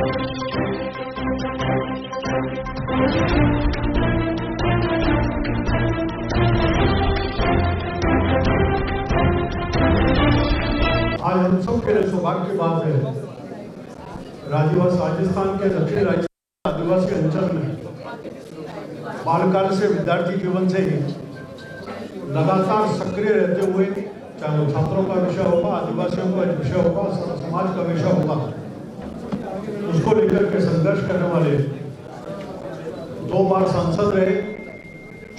आज हम सब के लिए सौभाग्य की बात है, राजस्थान के दक्षिण आदिवासी अंचल में बालकाल से विद्यार्थी जीवन से ही लगातार सक्रिय रहते हुए, चाहे वो छात्रों का विषय होगा, आदिवासियों का विषय होगा, समाज का विषय होगा, उसको लेकर के संघर्ष करने वाले 2 बार सांसद रहे,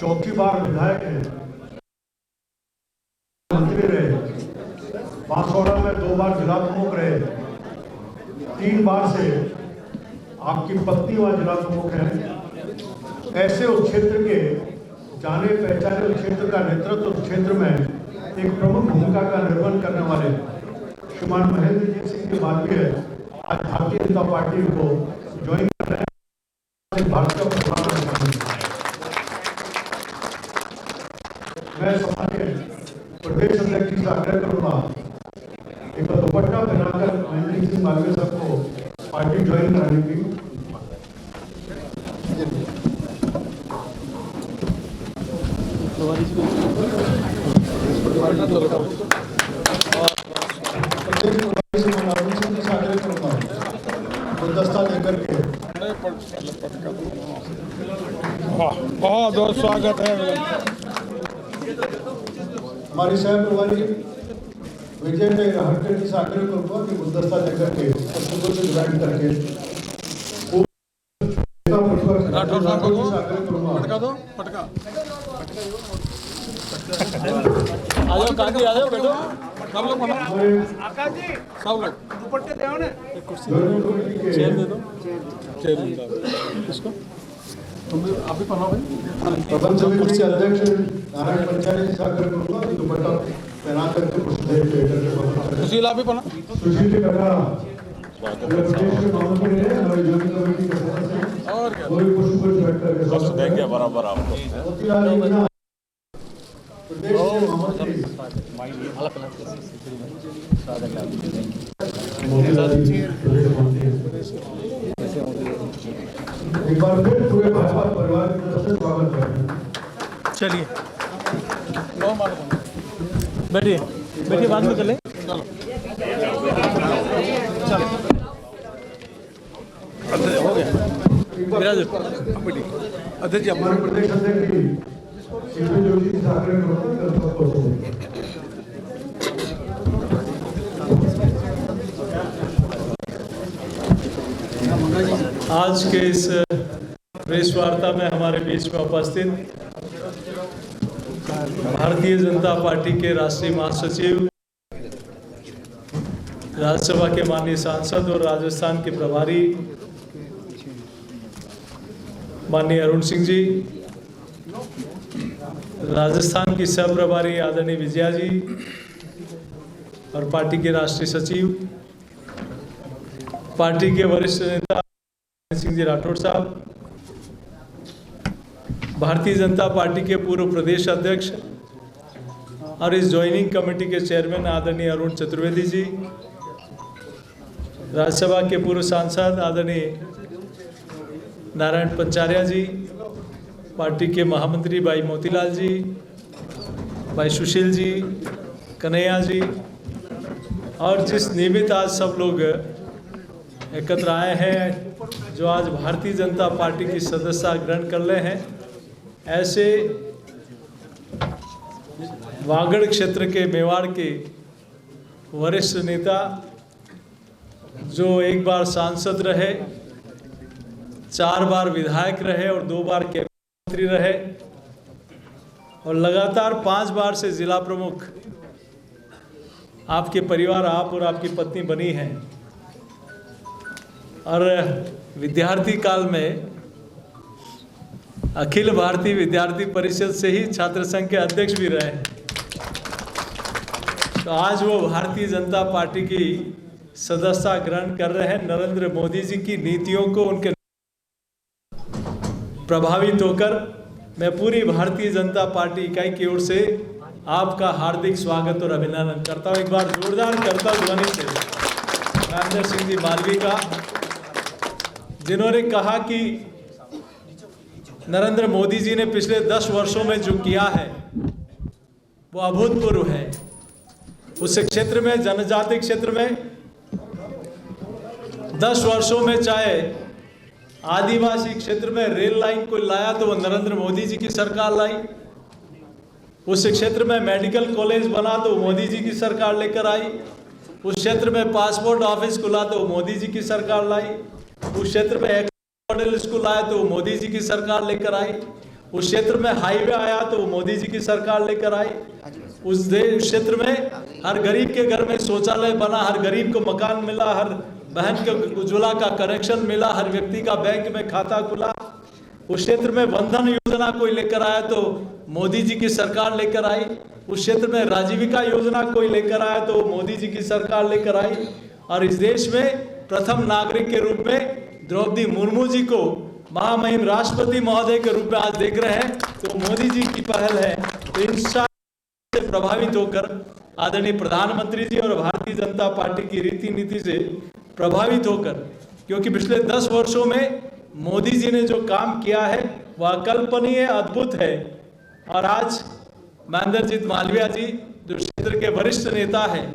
4थी बार विधायक हैं, मंत्री रहे, बांसवाड़ा में 2 बार जिला प्रमुख रहे, 3 बार से आपकी पत्नी व जिला प्रमुख है। ऐसे उस क्षेत्र के जाने पहचाने उस क्षेत्र का नेतृत्व उस क्षेत्र में एक प्रमुख भूमिका का निर्वहन करने वाले श्रीमान महेंद्र जी सिंह जी मालवीय आज भारतीय जनता पार्टी को ज्वाइन कर रहे हैं। भाजपा मैं समाज प्रदेश अध्यक्ष से आग्रह करूंगा, एक दुपट्टा बनाकर महेंद्र सिंह मालवीय साहब को पार्टी ज्वाइन कराने की। गुलदस्ता लेकर के बहुत स्वागत है। हमारी सह प्रभारी विजय हरकर जी से आग्रह करूंगा कि गुलदस्ता लेकर के पुस्तकों से डिवाइड करके आग्रह करूंगा। पटका आ जाओ काकी, आ जाओ बैठो सब लोग आकाश जी, सब लोग दुपट्टे दे ना, चेयर दे दो, चेयर इसको तुम आप भी पढ़ो भाई। प्रबंध समिति के अध्यक्ष नारायण पंचायत जी से आग्रह करूंगा कि दुपट्टा पहना करके कुछ देर सुशील आप भी पढ़ो। सुशील जी कटारा प्रदेश के महामंत्री हैं, हमारी जोड़ी कमेटी के सदस्य हैं, और क्या कोई पुष्प करके देंगे बराबर आपको। मोतीलाल जी ना प्रदेश के महामंत्री मोतीलाल जी प्रदेश मंत्री। एक बार फिर पूरे भाजपा परिवार की तरफ से स्वागत करते हैं। चलिए बैठिए बैठिए, बाद में चले। चलो हो गया अध्यक्ष हमारे प्रदेश अध्यक्ष जी सीपी जोशी जी से आग्रह करते हैं। आज के इस प्रेस वार्ता में हमारे बीच में उपस्थित भारतीय जनता पार्टी के राष्ट्रीय महासचिव, राज्यसभा के माननीय सांसद और राजस्थान के प्रभारी माननीय अरुण सिंह जी, राजस्थान की सह प्रभारी आदरणीय विजया जी और पार्टी के राष्ट्रीय सचिव, पार्टी के वरिष्ठ नेता सिंह जी राठौड़ साहब, भारतीय जनता पार्टी के पूर्व प्रदेश अध्यक्ष और इस ज्वाइनिंग कमेटी के चेयरमैन आदरणीय अरुण चतुर्वेदी जी, राज्यसभा के पूर्व सांसद आदरणीय नारायण पंचारिया जी, पार्टी के महामंत्री भाई मोतीलाल जी, भाई सुशील जी, कन्हैया जी, और जिस निमित्त आज सब लोग एकत्र आए हैं, जो आज भारतीय जनता पार्टी की सदस्यता ग्रहण कर रहे हैं, ऐसे वागड़ क्षेत्र के मेवाड़ के वरिष्ठ नेता जो एक बार सांसद रहे, 4 बार विधायक रहे और 2 बार कैबिनेट मंत्री रहे और लगातार 5 बार से जिला प्रमुख आपके परिवार, आप और आपकी पत्नी बनी हैं और विद्यार्थी काल में अखिल भारतीय विद्यार्थी परिषद से ही छात्र संघ के अध्यक्ष भी रहे हैं। तो आज वो भारतीय जनता पार्टी की सदस्यता ग्रहण कर रहे हैं। नरेंद्र मोदी जी की नीतियों को उनके प्रभावित होकर मैं पूरी भारतीय जनता पार्टी इकाई की ओर से आपका हार्दिक स्वागत और अभिनंदन करता हूं। एक बार जोरदार करता ध्वनि से महेंद्र सिंह जी मालवीय का जिन्होंने कहा कि नरेंद्र मोदी जी ने पिछले 10 वर्षों में जो किया है वो अभूतपूर्व है। उस क्षेत्र में, जनजाति क्षेत्र में 10 वर्षों में, चाहे आदिवासी क्षेत्र में रेल लाइन को लाया तो वो नरेंद्र मोदी जी की सरकार लाई। उस क्षेत्र में मेडिकल कॉलेज बना तो मोदी जी की सरकार लेकर आई। उस क्षेत्र में पासपोर्ट ऑफिस खुला तो मोदी जी की सरकार लाई। उस क्षेत्र में मॉडल स्कूल आया तो मोदी जी की सरकार लेकर आई। उस क्षेत्र में हाईवे आया तो मोदी जी की सरकार लेकर आई। उस क्षेत्र में हर गरीब के घर में शौचालय बना, हर गरीब को मकान मिला, हर बहन को उज्ज्वला का कनेक्शन मिला, हर व्यक्ति का बैंक में खाता खुला। उस क्षेत्र में वंदन योजना कोई लेकर आया तो मोदी जी की सरकार लेकर आई। उस क्षेत्र में राजीविका योजना कोई लेकर आया तो मोदी जी की सरकार लेकर आई। और इस देश में प्रथम नागरिक के रूप में द्रौपदी मुर्मू जी को महामहिम राष्ट्रपति महोदय के रूप में आज देख रहे हैं तो मोदी जी की पहल है। तो इंशाअल्लाह से प्रभावित होकर आदरणीय प्रधानमंत्री जी और भारतीय जनता पार्टी की रीति नीति से प्रभावित होकर, क्योंकि पिछले 10 वर्षों में मोदी जी ने जो काम किया है वह अकल्पनीय, अद्भुत है। और आज महेंद्रजीत मालवीय जी जो क्षेत्र के वरिष्ठ नेता हैं,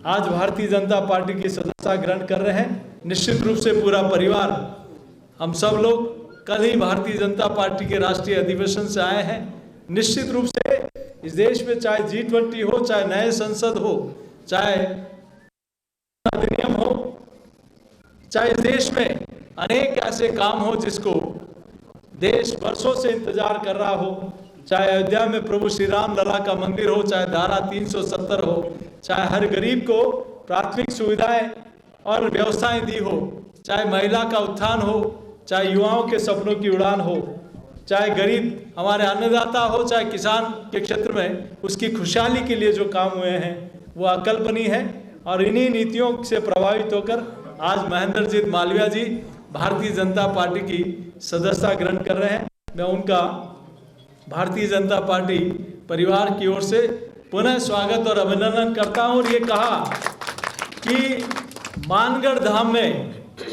आज भारतीय जनता पार्टी की सदस्यता ग्रहण कर रहे हैं। निश्चित रूप से पूरा परिवार, हम सब लोग कल ही भारतीय जनता पार्टी के राष्ट्रीय अधिवेशन से आए हैं। निश्चित रूप से इस देश में चाहे G20 हो, चाहे नए संसद हो, चाहे अधिनियम हो, चाहे इस देश में अनेक ऐसे काम हो जिसको देश वर्षों से इंतजार कर रहा हो, चाहे अयोध्या में प्रभु श्री राम लला का मंदिर हो, चाहे धारा 370 हो, चाहे हर गरीब को प्राथमिक सुविधाएं और व्यवस्थाएं दी हो, चाहे महिला का उत्थान हो, चाहे युवाओं के सपनों की उड़ान हो, चाहे गरीब हमारे अन्नदाता हो, चाहे किसान के क्षेत्र में उसकी खुशहाली के लिए जो काम हुए हैं वो अकल्पनीय है। और इन्हीं नीतियों से प्रभावित होकर आज महेंद्रजीत मालवीय जी भारतीय जनता पार्टी की सदस्यता ग्रहण कर रहे हैं। मैं उनका भारतीय जनता पार्टी परिवार की ओर से पुनः स्वागत और अभिनंदन करता हूं। और ये कहा कि मानगढ़ धाम में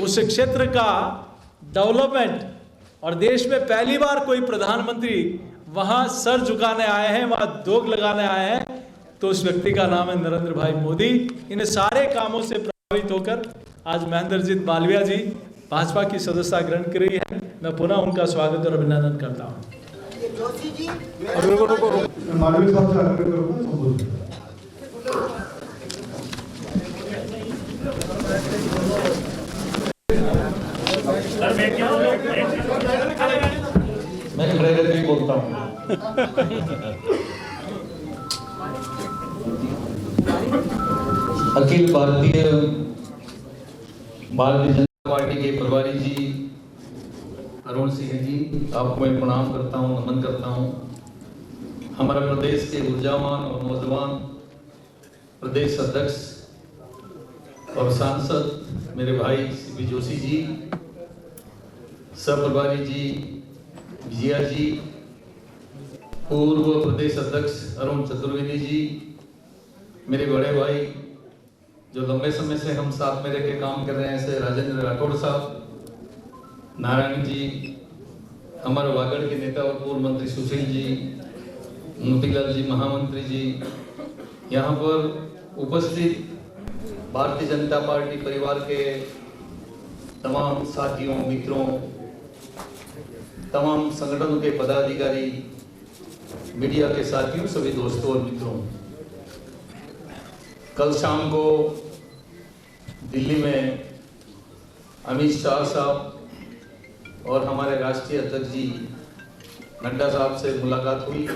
उस क्षेत्र का डेवलपमेंट और देश में पहली बार कोई प्रधानमंत्री वहां सर झुकाने आए हैं, वहां दोग लगाने आए हैं, तो उस व्यक्ति का नाम है नरेंद्र भाई मोदी। इन सारे कामों से प्रभावित होकर आज महेंद्रजीत मालवीय जी भाजपा की सदस्यता ग्रहण कर रही है। मैं पुनः उनका स्वागत और अभिनंदन करता हूँ। मालवीय साहब से आग्रह करूंगा संबोधित। मैं खड़े रहकर ही बोलता हूँ। अखिल भारतीय जनता पार्टी के प्रभारी जी अरुण सिंह जी, आपको मैं प्रणाम करता हूँ, नमन करता हूँ। हमारा प्रदेश के ऊर्जावान और नौजवान प्रदेश अध्यक्ष और सांसद मेरे भाई सीपी जोशी जी, सह प्रभारी जी विजया जी, पूर्व प्रदेश अध्यक्ष अरुण चतुर्वेदी जी, मेरे बड़े भाई जो लंबे समय से हम साथ में रह के काम कर रहे हैं, ऐसे राजेंद्र राठौड़ साहब, नारायण जी, हमारे वागड़ के नेता और पूर्व मंत्री सुशील जी, मोतीलाल जी, महामंत्री जी, यहाँ पर उपस्थित भारतीय जनता पार्टी परिवार के तमाम साथियों, मित्रों, तमाम संगठनों के पदाधिकारी, मीडिया के साथियों, सभी दोस्तों और मित्रों, कल शाम को दिल्ली में अमित शाह साहब और हमारे राष्ट्रीय अध्यक्ष जी नड्डा साहब से मुलाकात हुई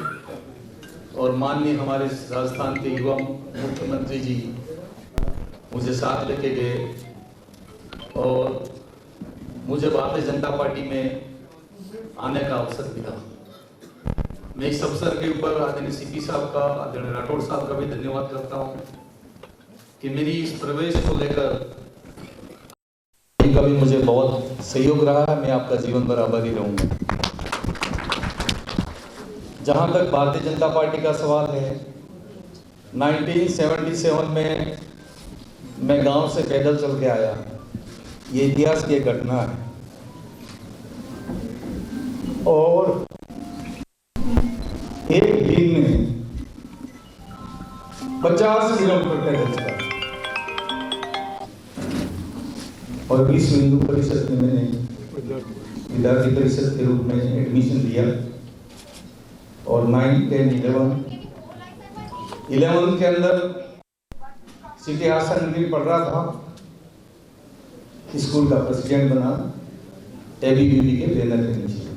और माननीय हमारे राजस्थान के युवा मुख्यमंत्री जी मुझे साथ लेके गए और मुझे भारतीय जनता पार्टी में आने का अवसर मिला। मैं इस अवसर के ऊपर आदरणीय सीपी साहब का, आदरणीय राठौड़ साहब का भी धन्यवाद करता हूँ कि मेरी इस प्रवेश को लेकर का भी मुझे बहुत सहयोग रहा है। मैं आपका जीवन भर आभारी रहूंगा। जहां तक भारतीय जनता पार्टी का सवाल है, 1977 में मैं गांव से पैदल चल के आया ये इतिहास की एक घटना है और एक दिन में 50 किलोमीटर पैदल चला और विश्व हिंदू परिषद में मैंने विद्यार्थी परिषद के रूप में एडमिशन लिया और 9, 10, 11 के अंदर सिटी हासन में पढ़ रहा था, स्कूल का प्रेसिडेंट बना एबीवीपी के बैनर के नीचे।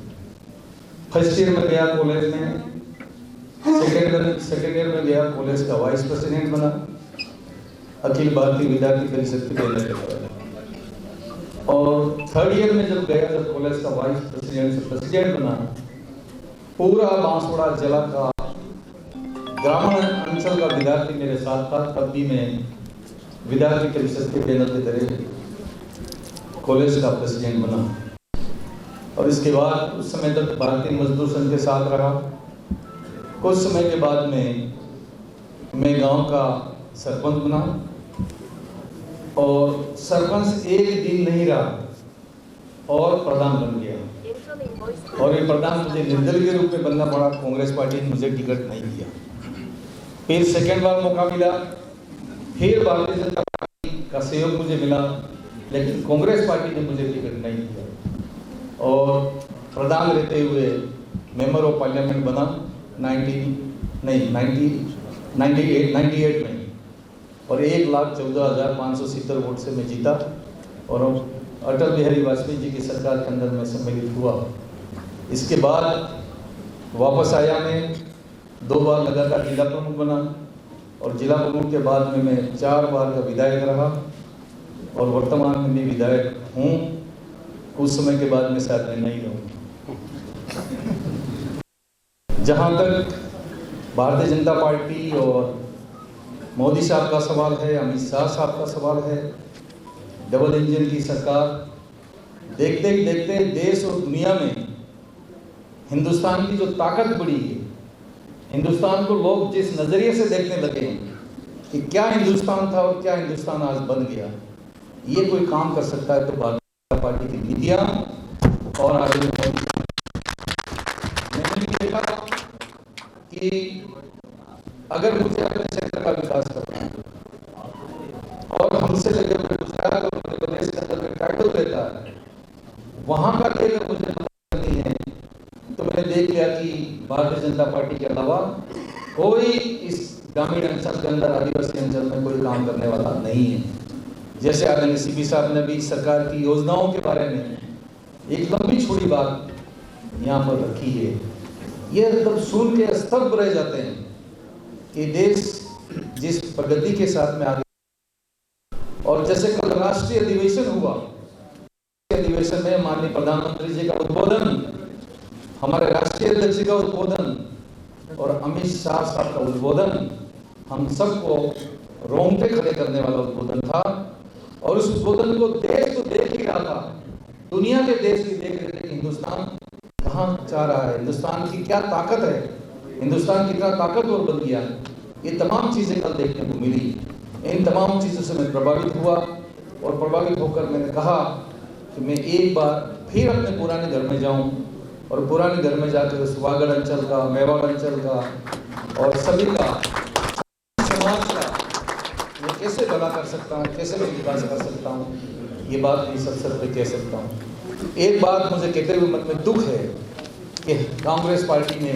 फर्स्ट ईयर में गया कॉलेज में, सेकेंड ईयर में गया कॉलेज का वाइस प्रेसिडेंट बना, अखिल भारतीय विद्यार्थी परिषद के बैनर के ऊपर। और थर्ड ईयर में जब गया, जब कॉलेज का वाइस प्रेसिडेंट से प्रेसिडेंट बना, पूरा बांसवाड़ा जिला का ग्रामीण अंचल का विद्यार्थी मेरे साथ था। तब भी मैं विद्यार्थी परिषद के बैनर के तरह कॉलेज का प्रेसिडेंट बना और इसके बाद उस समय तक भारतीय मजदूर संघ के साथ रहा। कुछ समय के बाद में मैं गांव का सरपंच बना और सरपंच एक दिन नहीं रहा और प्रधान बन गया। और ये प्रधान मुझे निर्दलीय के रूप में बनना पड़ा, कांग्रेस पार्टी ने मुझे टिकट नहीं दिया। फिर सेकेंड बार मौका मिला, फिर भारतीय जनता पार्टी का सहयोग मुझे मिला, लेकिन कांग्रेस पार्टी ने मुझे टिकट नहीं दिया और प्रधान रहते हुए मेंबर ऑफ पार्लियामेंट बना 98 में और 1,14,570 वोट से मैं जीता और अटल बिहारी वाजपेयी जी की सरकार के अंदर मैं सम्मिलित हुआ। इसके बाद वापस आया, मैं 2 बार लगातार जिला प्रमुख बना और जिला प्रमुख के बाद में मैं 4 बार का विधायक रहा और वर्तमान में मैं विधायक हूँ। कुछ समय के बाद में शायद मैं नहीं रहूँ। जहाँ तक भारतीय जनता पार्टी और मोदी साहब का सवाल है, अमित शाह साहब का सवाल है, डबल इंजन की सरकार, देखते ही देखते देश और दुनिया में हिंदुस्तान की जो ताकत बढ़ी है, हिंदुस्तान को लोग जिस नजरिए से देखने लगे कि क्या हिंदुस्तान था और क्या हिंदुस्तान आज बन गया, ये कोई काम कर सकता है तो भारतीय जनता पार्टी की नीतियां और आगे मैंने देखा कि अगर मुझे अपने क्षेत्र का विकास करना है और हमसे लगे हुए गुजरात और मध्य प्रदेश के अंदर में टाइटल रहता है, वहां का खेल मुझे करनी है, तो मैंने देख लिया कि भारतीय जनता पार्टी के अलावा कोई इस ग्रामीण अंचल के अंदर, आदिवासी अंचल में कोई काम करने वाला नहीं है। जैसे आदरणीय सीपी साहब ने भी सरकार की योजनाओं के बारे में एक लंबी छोटी बात यहाँ पर रखी है, ये एकदम सुन के स्तब्ध रह जाते हैं कि देश जिस प्रगति के साथ में आगे। और जैसे कल राष्ट्रीय अधिवेशन हुआ, अधिवेशन में माननीय प्रधानमंत्री जी का उद्बोधन, हमारे राष्ट्रीय अध्यक्ष जी का उद्बोधन और अमित शाह साहब का उद्बोधन हम सबको रोंगटे खड़े करने वाला उद्बोधन था। और उस उद्बोधन को देश तो देख ही रहा था, दुनिया के देश भी देख रहे थे कि हिंदुस्तान कहाँ जा रहा है, हिंदुस्तान की क्या ताकत है, हिंदुस्तान कितना ताकतवर बन गया। ये तमाम चीज़ें कल देखने को मिली। इन तमाम चीज़ों से मैं प्रभावित हुआ और प्रभावित होकर मैंने कहा कि मैं एक बार फिर अपने पुराने घर में जाऊं और पुराने घर में जाकर सुवागढ़ अंचल का, मेवाड़ अंचल का और सभी का समाज का मैं कैसे भला कर सकता हूँ, कैसे मैं विकास कर सकता हूँ, ये बात इस अवसर पर कह सकता हूँ। एक बात मुझे कहते हुए मन में दुख है कि कांग्रेस पार्टी ने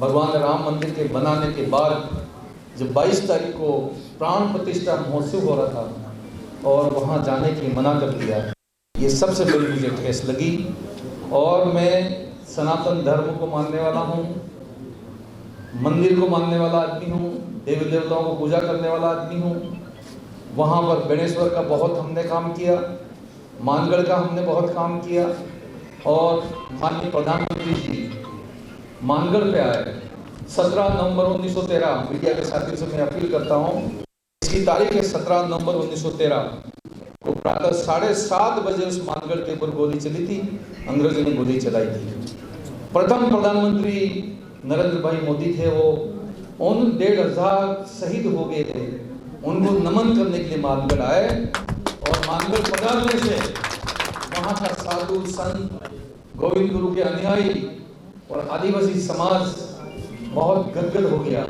भगवान राम मंदिर के बनाने के बाद जब 22 तारीख को प्राण प्रतिष्ठा महोत्सव हो रहा था और वहाँ जाने के लिए मना कर दिया, ये सबसे बड़ी मुझे ठेस लगी। और मैं सनातन धर्म को मानने वाला हूँ, मंदिर को मानने वाला आदमी हूँ, देवी देवताओं को पूजा करने वाला आदमी हूँ। वहाँ पर गणेश्वर का बहुत हमने काम किया, मानगढ़ का हमने बहुत काम किया और माननीय प्रधानमंत्री जी मानगढ़ पे आए 17 नवंबर 1913। मीडिया के साथियों से मैं अपील करता हूँ, इसकी तारीख है 17 नवंबर 1913 को प्रातः 7:30 बजे उस मानगढ़ के ऊपर गोली चली थी, अंग्रेजों ने गोली चलाई थी। प्रथम प्रधानमंत्री नरेंद्र भाई मोदी थे, वो उन 1,500 शहीद हो गए थे, उनको नमन करने के लिए मानगढ़ आए और मानगढ़ पधारने से वहां का साधु संत, गोविंद गुरु के अनुयायी और आदिवासी समाज बहुत गदगद हो गया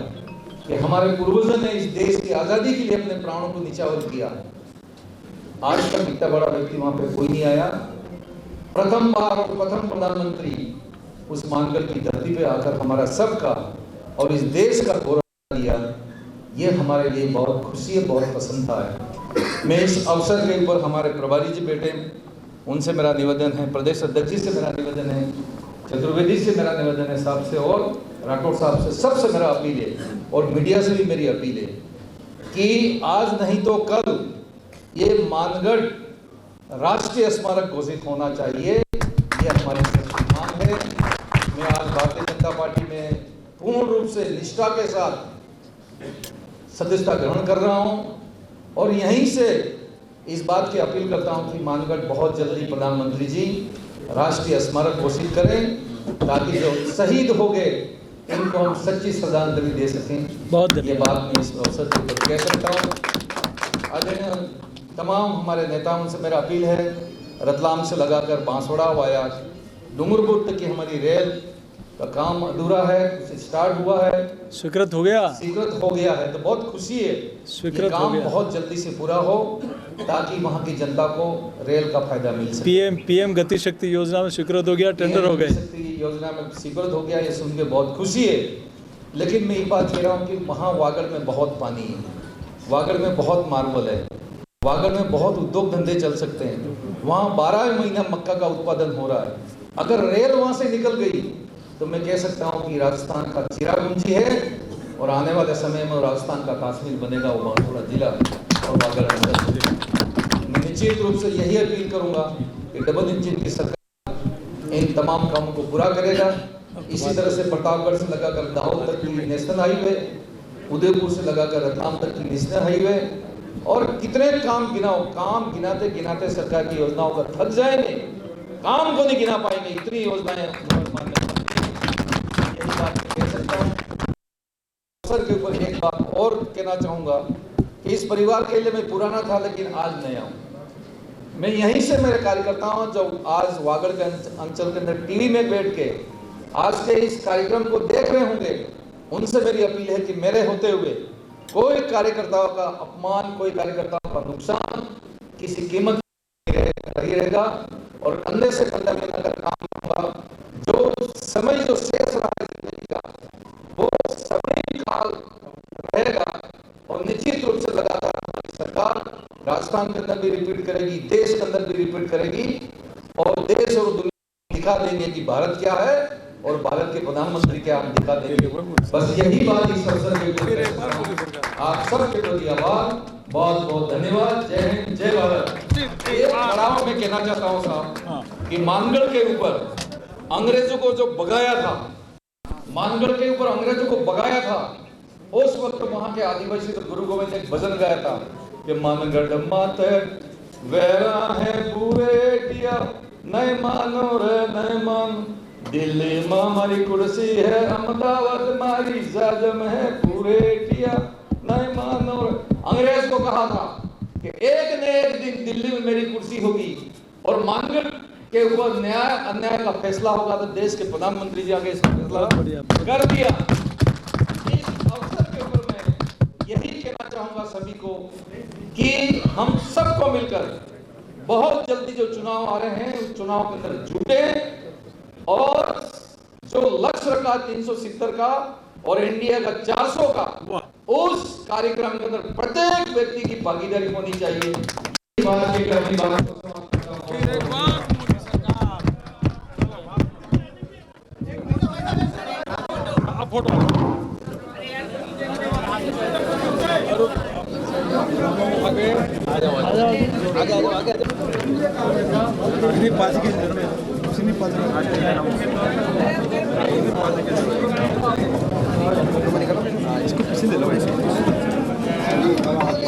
कि हमारे पूर्वजों ने इस देश की आजादी के लिए अपने प्राणों को न्यौछावर किया। आज तक इतना बड़ा व्यक्ति वहां पे कोई नहीं आया। प्रथम बार और प्रथम प्रधानमंत्री उस मानगढ़ की धरती पे आकर हमारा सबका और इस देश का गौरव दिया। ये हमारे लिए बहुत खुशी है, बहुत प्रसन्नता है। मैं इस अवसर के ऊपर हमारे प्रभारी जी बेटे, उनसे मेरा निवेदन है, प्रदेश अध्यक्ष जी से मेरा निवेदन है, चतुर्वेदी से मेरा निवेदन है, साहब से और राठौड़ साहब से, सबसे मेरा अपील है और मीडिया से भी मेरी अपील है कि आज नहीं तो कल ये मानगढ़ राष्ट्रीय स्मारक घोषित होना चाहिए। ये हमारी सबकी मांग है। मैं आज भारतीय जनता पार्टी में पूर्ण रूप से निष्ठा के साथ सदस्यता ग्रहण कर रहा हूं और यहीं से इस बात की अपील करता हूं कि मानगढ़ बहुत जल्दी प्रधानमंत्री जी राष्ट्रीय स्मारक घोषित करें ताकि जो शहीद हो गए इनको हम सच्ची श्रद्धांजलि दे सकें। बहुत ये बात मैं इस अवसर के ऊपर कह सकता हूँ। आदरणीय तमाम हमारे नेताओं से मेरा अपील है, रतलाम से लगाकर बांसवाड़ा वाया डूंगरपुर तक की हमारी रेल का काम अधूरा है, कुछ स्टार्ट हुआ है, स्वीकृत हो गया, स्वीकृत हो गया है, तो बहुत खुशी है। स्वीकृत ये हो काम गया। बहुत जल्दी से पूरा हो ताकि वहाँ की जनता को रेल का फायदा मिल सके। पीएम गति शक्ति योजना में स्वीकृत हो गया, टेंडर हो गए। शक्ति योजना में स्वीकृत हो गया, ये सुन के बहुत खुशी है। लेकिन मैं ये बात कह रहा हूँ कि वहाँ वागड़ में बहुत पानी है, वागड़ में बहुत मार्बल है, वागड़ में बहुत उद्योग धंधे चल सकते हैं। वहाँ 12 महीना मक्का का उत्पादन हो रहा है। अगर रेल वहाँ से निकल गई तो मैं कह सकता हूँ कि राजस्थान का चिरापुंजी है और आने वाले समय में राजस्थान का कश्मीर बनेगा, वो बांसवाड़ा जिला और वागड़ अंचल। मैं निश्चित रूप से यही अपील करूँगा कि डबल इंजन की सरकार इन तमाम कामों को पूरा करेगा। इसी तरह से प्रतापगढ़ से लगाकर दाहोद तक की नेशनल हाईवे, उदयपुर से लगाकर रतलाम तक की नेशनल हाईवे और कितने काम गिनाओ, काम गिनाते गिनाते सरकार की योजनाओं का थक जाएंगे, काम को नहीं गिना पाएंगे, इतनी योजनाएं यही बात कह सकता हूँ। अवसर के ऊपर एक बात और कहना चाहूंगा कि इस परिवार के लिए मैं पुराना था लेकिन आज नया हूँ। मैं यहीं से मेरे कार्यकर्ताओं जो आज वागड़ के अंचल के अंदर टीवी में बैठ के आज के इस कार्यक्रम को देख रहे होंगे, उनसे मेरी अपील है कि मेरे होते हुए कोई कार्यकर्ताओं का अपमान, कोई कार्यकर्ताओं का नुकसान किसी कीमत नहीं रहेगा और कंधे से कंधा मिलाकर काम होगा। जो समय जो शेष रहा है जिंदगी का वो समय काल रहेगा और निश्चित रूप से लगातार हमारी सरकार राजस्थान के अंदर भी रिपीट करेगी, देश के अंदर भी रिपीट करेगी और देश और दुनिया दिखा देंगे कि भारत क्या है और भारत के प्रधानमंत्री क्या हम दिखा देंगे। बस यही बात इस अवसर के ऊपर आप सबके प्रति आभार, बहुत बहुत धन्यवाद। जय हिंद, जय भारत। एक पड़ाव में कहना चाहता हूँ साहब कि मानगढ़ के ऊपर अंग्रेजों को जो भगाया था, मानगढ़ के ऊपर अंग्रेजों को भगाया था, उस वक्त वहां के आदिवासी तो गुरु गोविंद ने एक भजन गाया था कि मानगढ़ माते वेरा है बुएटिया नहीं मानो रे नहीं मान, दिल्ली में हमारी कुर्सी है, अहमदाबाद हमारी जाजम है बुएटिया नहीं मानो। अंग्रेज को कहा था कि एक न एक दिन दिल्ली में मेरी कुर्सी होगी और मानगढ़ के ऊपर न्याय अन्याय का फैसला होगा तो देश के प्रधानमंत्री जी आगे इसका फैसला कर दिया। इस अवसर के ऊपर मैं यही कहना चाहूंगा सभी को कि हम सबको मिलकर बहुत जल्दी जो चुनाव आ रहे हैं उस चुनाव के अंदर जुटे और जो लक्ष्य रखा 370 का और इंडिया का 400 का, उस कार्यक्रम के अंदर प्रत्येक व्यक्ति की भागीदारी होनी चाहिए।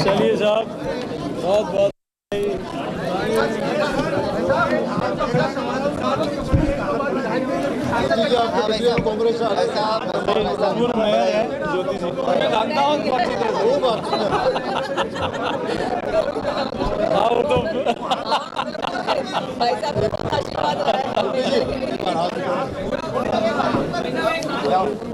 चलिए साहब, बहुत बहुत कांग्रेस ज्योति जी मैं जानता हूँ भाई साहब का आशीर्वाद रहा है।